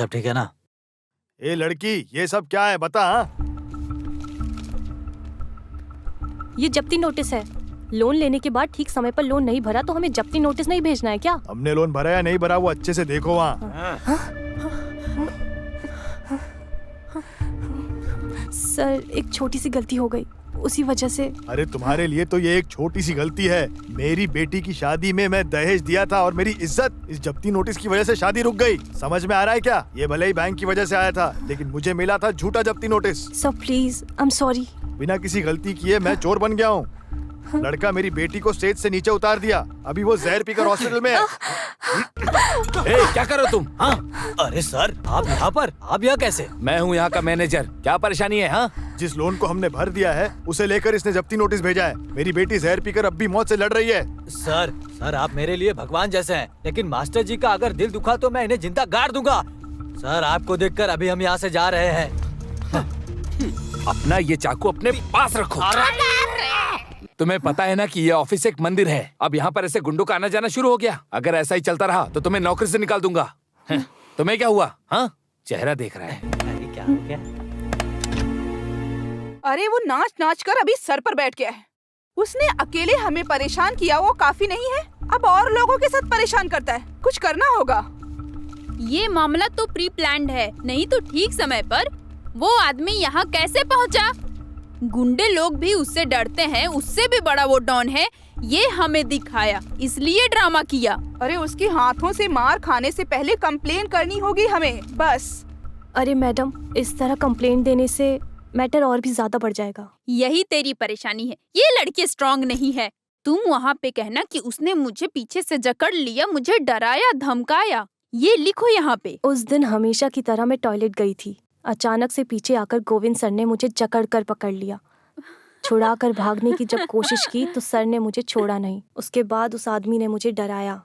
सब ठीक है ना? ए लड़की, ये सब क्या है बता। ये जब्ती नोटिस है। लोन लेने के बाद ठीक समय पर लोन नहीं भरा तो हमें जब्ती नोटिस नहीं भेजना है क्या? हमने लोन भरा या नहीं भरा वो अच्छे से देखो वहाँ। सर, एक छोटी सी गलती हो गई, उसी वजह से। अरे तुम्हारे लिए तो ये एक छोटी सी गलती है। मेरी बेटी की शादी में मैं दहेज दिया था और मेरी इज्जत इस जब्ती नोटिस की वजह से शादी रुक गई। समझ में आ रहा है क्या? ये भले ही बैंक की वजह से आया था, लेकिन मुझे मिला था झूठा जब्ती notice. Sir please, I am sorry. बिना किसी गलती किए मैं चोर बन गया हूँ। लड़का मेरी बेटी को स्टेज से नीचे उतार दिया। अभी वो जहर पीकर हॉस्पिटल में है। क्या कर रहे हो तुम? हाँ? अरे सर, आप यहाँ पर? आप यहाँ कैसे? मैं हूँ यहाँ का मैनेजर। क्या परेशानी है? हाँ, जिस लोन को हमने भर दिया है उसे लेकर इसने जब्ती नोटिस भेजा है। मेरी बेटी जहर पीकर अब भी मौत से लड़ रही है। सर आप मेरे लिए भगवान जैसे हैं, लेकिन मास्टर जी का अगर दिल दुखा तो मैं इन्हें जिंदा गाड़ दूंगा। सर, आपको देखकर अभी हम यहाँ से जा रहे हैं। अपना ये चाकू अपने पास रखो। तुम्हें पता है ना कि ये ऑफिस एक मंदिर है। अब यहाँ पर ऐसे गुंडों का आना जाना शुरू हो गया। अगर ऐसा ही चलता रहा तो तुम्हें नौकरी से निकाल दूंगा। तुम्हें क्या हुआ? हाँ, चेहरा देख रहा है। अरे क्या हो गया? अरे वो नाच नाच कर अभी सर पर बैठ गया है। उसने अकेले हमें परेशान किया वो काफी नहीं है, अब और लोगों के साथ परेशान करता है। कुछ करना होगा। ये मामला तो प्री प्लान्ड है, नहीं तो ठीक समय पर वो आदमी यहाँ कैसे पहुँचा? गुंडे लोग भी उससे डरते हैं, उससे भी बड़ा वो डॉन है। ये हमें दिखाया, इसलिए ड्रामा किया। अरे उसके हाथों से मार खाने से पहले कंप्लेन करनी होगी हमें, बस। अरे मैडम, इस तरह कंप्लेंट देने से मैटर और भी ज्यादा बढ़ जाएगा। यही तेरी परेशानी है, ये लड़की स्ट्रांग नहीं है। तुम वहाँ पे कहना कि उसने मुझे पीछे से जकड़ लिया, मुझे डराया धमकाया। ये लिखो यहाँ पे। उस दिन हमेशा की तरह मैं टॉयलेट गई थी। अचानक से पीछे आकर गोविंद सर ने मुझे जकड़ कर पकड़ लिया। छुड़ाकर भागने की जब कोशिश की तो सर ने मुझे छोड़ा नहीं। उसके बाद उस आदमी ने मुझे डराया।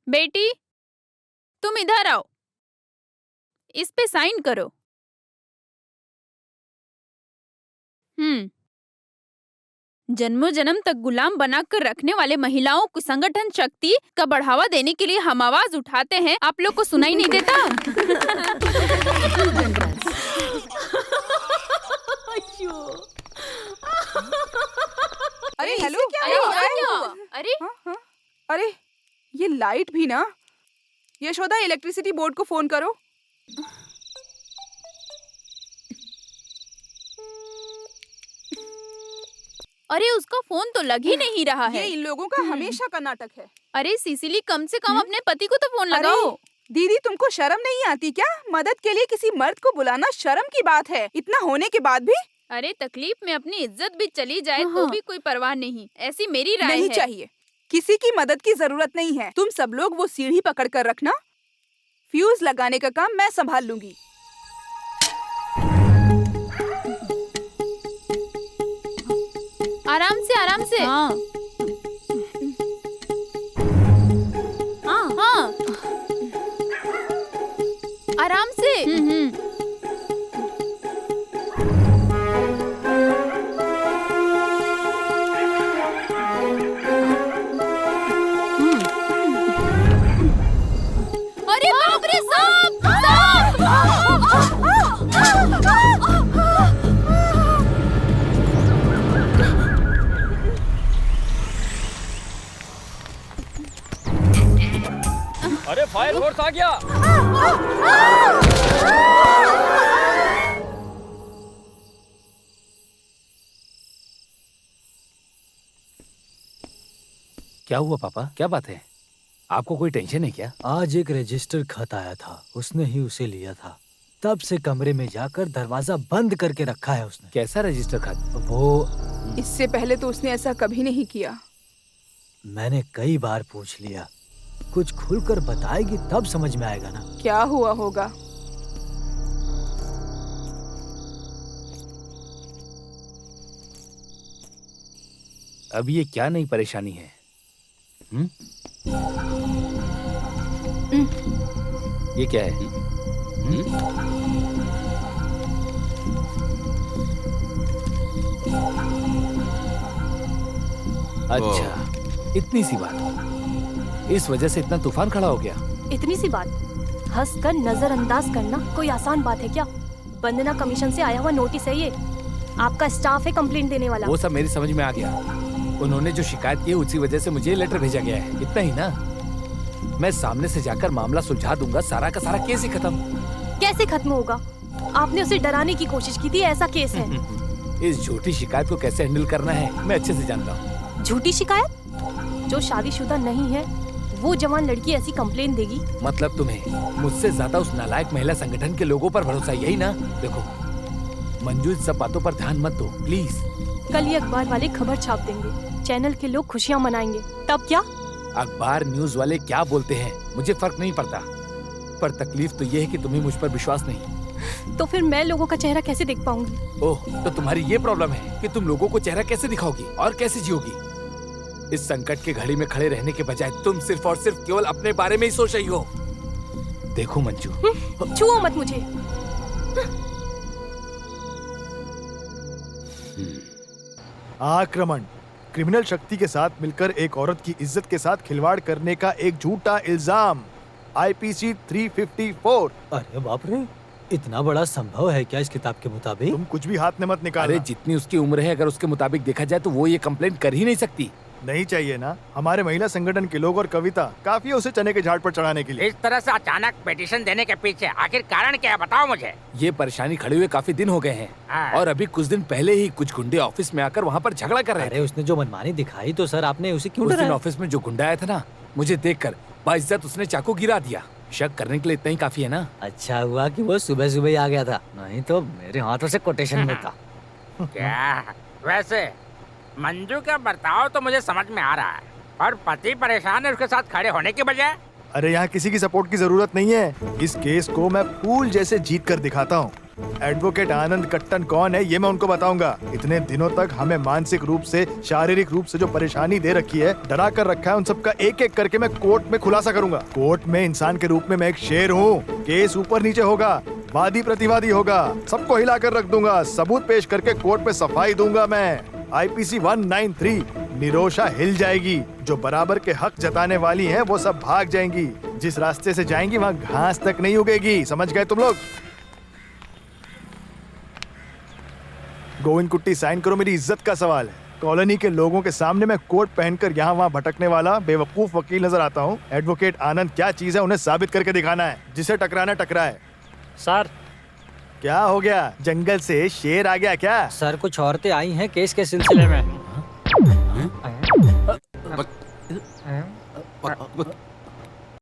बेटी, तुम इधर आओ, इस पे साइन करो। जन्मों जन्म तक गुलाम बनाकर रखने वाले महिलाओं को संगठन शक्ति का बढ़ावा देने के लिए हम आवाज उठाते हैं। आप लोग को सुनाई नहीं देता? अरे हेलो, क्या हुआ? अरे अरे ये लाइट भी ना। यशोदा, इलेक्ट्रिसिटी बोर्ड को फोन करो। अरे उसका फोन तो लग ही नहीं रहा है। ये इन लोगों का हमेशा का नाटक है। अरे सिसिली, कम से कम अपने पति को तो फोन लगाओ। दीदी, तुमको शर्म नहीं आती क्या? मदद के लिए किसी मर्द को बुलाना शर्म की बात है, इतना होने के बाद भी। अरे तकलीफ में अपनी इज्जत भी चली जाए तो भी कोई परवाह नहीं, ऐसी मेरी राय है। नहीं चाहिए, किसी की मदद की जरूरत नहीं है। तुम सब लोग वो सीढ़ी पकड़ कर रखना, फ्यूज लगाने का काम मैं संभाल लूंगी। आराम से, आराम से। हाँ हाँ, आराम से। अरे बाप रे, सांप! अरे फायर फोर्स आ गया। क्या हुआ पापा? क्या बात है? आपको कोई टेंशन है क्या? आज एक रजिस्टर खत आया था, उसने ही उसे लिया था। तब से कमरे में जाकर दरवाजा बंद करके रखा है उसने। कैसा रजिस्टर खत? वो इससे पहले तो उसने ऐसा कभी नहीं किया। मैंने कई बार पूछ लिया, कुछ खुलकर बताएगी तब समझ में आएगा ना। क्या हुआ होगा? अब ये क्या नई परेशानी है? ये क्या है? अच्छा, इतनी सी बात, इस वजह से इतना तूफान खड़ा हो गया। इतनी सी बात हंसकर नजरअंदाज करना कोई आसान बात है क्या? वंदना कमीशन से आया हुआ नोटिस है ये। आपका स्टाफ है कंप्लेंट देने वाला। वो सब मेरी समझ में आ गया। उन्होंने जो शिकायत की उसी वजह से मुझे लेटर भेजा गया है, इतना ही ना। मैं सामने से जाकर मामला सुलझा दूंगा, सारा का सारा केस ही खत्म। कैसे खत्म होगा? आपने उसे डराने की कोशिश की थी, ऐसा केस है। इस झूठी शिकायत को कैसे हैंडल करना है मैं अच्छे से जानता हूँ। झूठी शिकायत? जो शादीशुदा नहीं है वो जवान लड़की ऐसी कंप्लेन देगी? मतलब तुम्हें मुझसे ज्यादा उस नालायक महिला संगठन के लोगों पर भरोसा, यही ना? देखो मंजू, इन सब बातों पर ध्यान मत दो प्लीज। कल ही अखबार वाले खबर छाप देंगे, चैनल के लोग खुशियाँ मनाएंगे, तब क्या? अखबार न्यूज वाले क्या बोलते हैं मुझे फर्क नहीं पड़ता, पर तकलीफ तो ये है कि तुम्हें मुझ पर विश्वास नहीं। तो फिर मैं लोगों का चेहरा कैसे देख पाऊंगी? ओह, तो तुम्हारी ये प्रॉब्लम है कि तुम लोगों को चेहरा कैसे दिखाओगी और कैसे जियोगी? इस संकट के घड़ी में खड़े रहने के बजाय तुम सिर्फ और सिर्फ केवल अपने बारे में ही सोच रही हो। देखो मंजू, छुओ मत मुझे। आक्रमण, क्रिमिनल शक्ति के साथ मिलकर एक औरत की इज्जत के साथ खिलवाड़ करने का एक झूठा इल्जाम। IPC 354। अरे बाप रे, इतना बड़ा संभव है क्या इस किताब के मुताबिक? तुम कुछ भी हाथ में मत निकालो। अरे जितनी उसकी उम्र है, अगर उसके मुताबिक देखा जाए तो वो ये कंप्लेंट कर ही नहीं सकती। नहीं चाहिए ना? हमारे महिला संगठन के लोग और कविता काफी है उसे चने के झाड़ पर चढ़ाने के लिए। इस तरह से अचानक पिटीशन देने के पीछे आखिर कारण क्या है, बताओ मुझे। ये परेशानी खड़े हुए काफी दिन हो गए हैं हाँ। और अभी कुछ दिन पहले ही कुछ गुंडे ऑफिस में आकर वहाँ पर झगड़ा कर रहे थे। अरे उसने जो मनमानी दिखाई तो सर आपने उसे क्यों उस दिन डराया? ऑफिस में जो गुंडा आया था ना, मुझे देखकर बाइज्जत उसने चाकू गिरा दिया। शक करने के लिए इतना ही काफी है ना। अच्छा हुआ कि वो सुबह सुबह ही आ गया था, नहीं तो मेरे हाथों से कोटेशन में था। क्या वैसे मंजू का बर्ताव तो मुझे समझ में आ रहा है, और पति परेशान है उसके साथ खड़े होने की बजाय। अरे यहाँ किसी की सपोर्ट की जरूरत नहीं है। इस केस को मैं फूल जैसे जीत कर दिखाता हूँ। एडवोकेट आनंद कट्टन कौन है ये मैं उनको बताऊंगा। इतने दिनों तक हमें मानसिक रूप से, शारीरिक रूप से जो परेशानी दे रखी है, डरा कर रखा है, उन सबका एक एक करके मैं कोर्ट में खुलासा करूंगा। कोर्ट में इंसान के रूप में मैं एक शेर हूँ। केस ऊपर नीचे होगा, वादी प्रतिवादी होगा, सबको हिला कर रख दूंगा, सबूत पेश करके कोर्ट में सफाई दूंगा मैं। IPC 193, निरोशा हिल जाएगी। जो बराबर के हक जताने वाली हैं वो सब भाग जाएंगी। जिस रास्ते से जाएंगी वहाँ घास तक नहीं उगेगी। समझ गए तुम लोग? गोविंद कुट्टी साइन करो, मेरी इज्जत का सवाल है। कॉलोनी के लोगों के सामने मैं कोट पहनकर यहाँ वहाँ भटकने वाला बेवकूफ वकील नजर आता हूँ। एडवोकेट आनंद क्या चीज है उन्हें साबित करके दिखाना है। जिसे टकराना टकराए। सर, क्या हो गया? जंगल से शेर आ गया क्या? सर कुछ औरतें आई हैं केस के सिलसिले में।